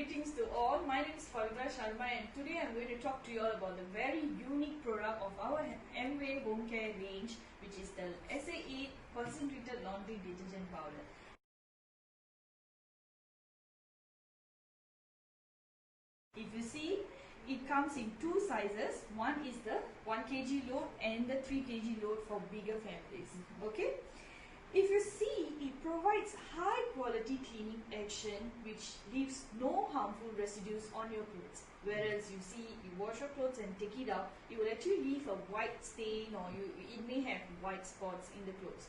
greetings to all. My name is Pavitra and today I'm going to talk to you all about the very unique product of our Amway home care range, which is the SA8 concentrated laundry detergent powder. If you see, it comes in two sizes. One is the 1 kg load and the 3 kg load for bigger families. Okay. If you see, it provides high quality cleaning action which leaves no harmful residues on your clothes. Whereas you see, you wash your clothes and take it out, it will actually leave a white stain, or it may have white spots in the clothes.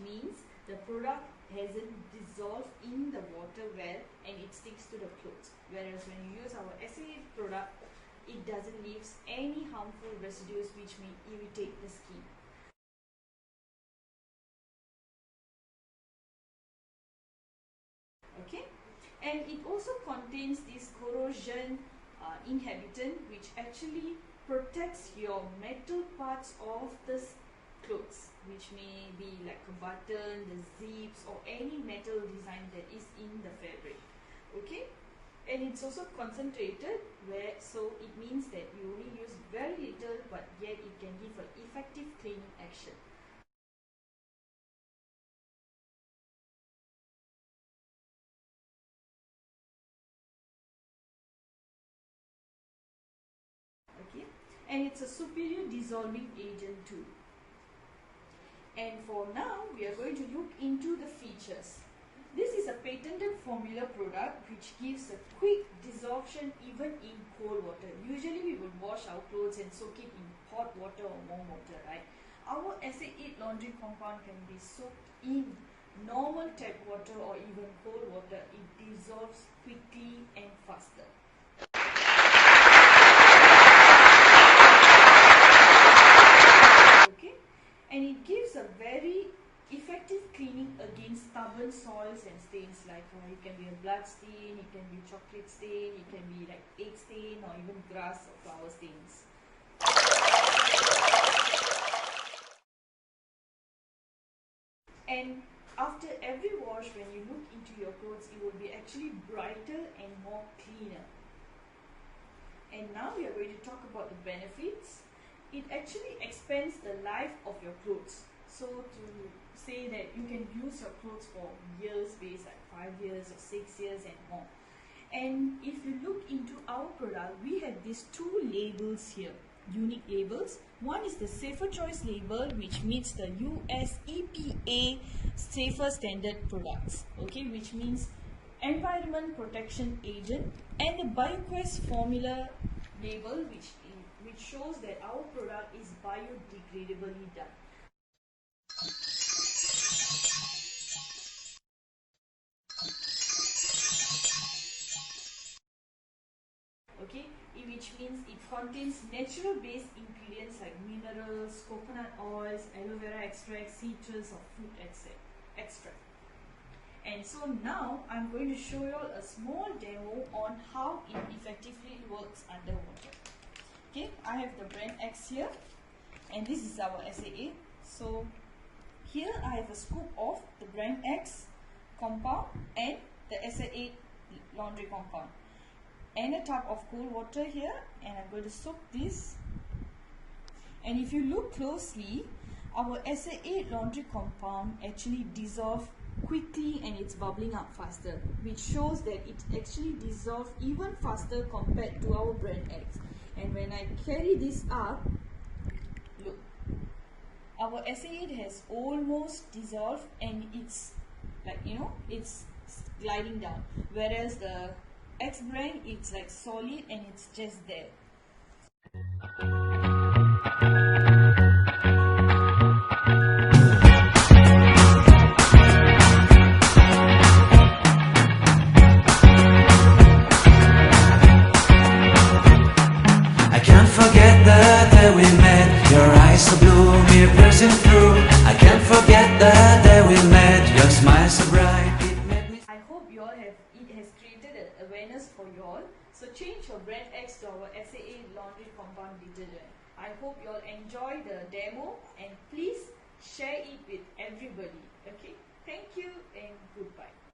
Means the product hasn't dissolved in the water well and it sticks to the clothes, whereas when you use our SA8 product, it doesn't leave any harmful residues which may irritate the skin. Okay, and it also contains this corrosion inhibitant which actually protects your metal parts of the clothes, which may be like a button, the zips, or any metal design that is in the fabric. Okay, and it's also concentrated, so it means that you only use very little, but yet it can give an effective cleaning action. Okay, and it's a superior dissolving agent too. And for now, we are going to look into the features. This is a patented formula product which gives a quick dissolution even in cold water. Usually we would wash our clothes and soak it in hot water or warm water, right? Our SA8 laundry compound can be soaked in normal tap water or even cold water. It dissolves quickly and faster. And it gives a very effective cleaning against stubborn soils and stains, like it can be a blood stain, it can be chocolate stain, it can be like egg stain, or even grass or flower stains. And after every wash, when you look into your clothes, it will be actually brighter and more cleaner. And now we are going to talk about the benefits. It actually expands the life of your clothes. So to say that you can use your clothes for years based, like 5 years or 6 years and more. And if you look into our product, we have these two labels here, unique labels. One is the Safer Choice label, which meets the US EPA Safer Standard products, okay, which means Environment Protection Agent, and the BioQuest formula label, which shows that our product is biodegradably done. Okay, which means it contains natural based ingredients like minerals, coconut oils, aloe vera extract, citrus or fruit extract. And so now I'm going to show you all a small demo on how it effectively works underwater. Okay, I have the brand X here, and this is our SA8. So here I have a scoop of the brand X compound and the SA8 laundry compound, and a tub of cold water here, and I'm going to soak this. And if you look closely, our SA8 laundry compound actually dissolves quickly and it's bubbling up faster, which shows that it actually dissolves even faster compared to our brand X. And when I carry this up, look, our SA8 has almost dissolved and it's like, it's gliding down, whereas the X brand, it's like solid and it's just there. We met, your eyes so blue, me piercing through. I can't forget the day we met, your smile so bright, it made me. I hope you all it has created an awareness for you all. So change your brand X to our SA8 laundry compound detergent. I hope you all enjoy the demo and please share it with everybody. Okay, thank you and goodbye.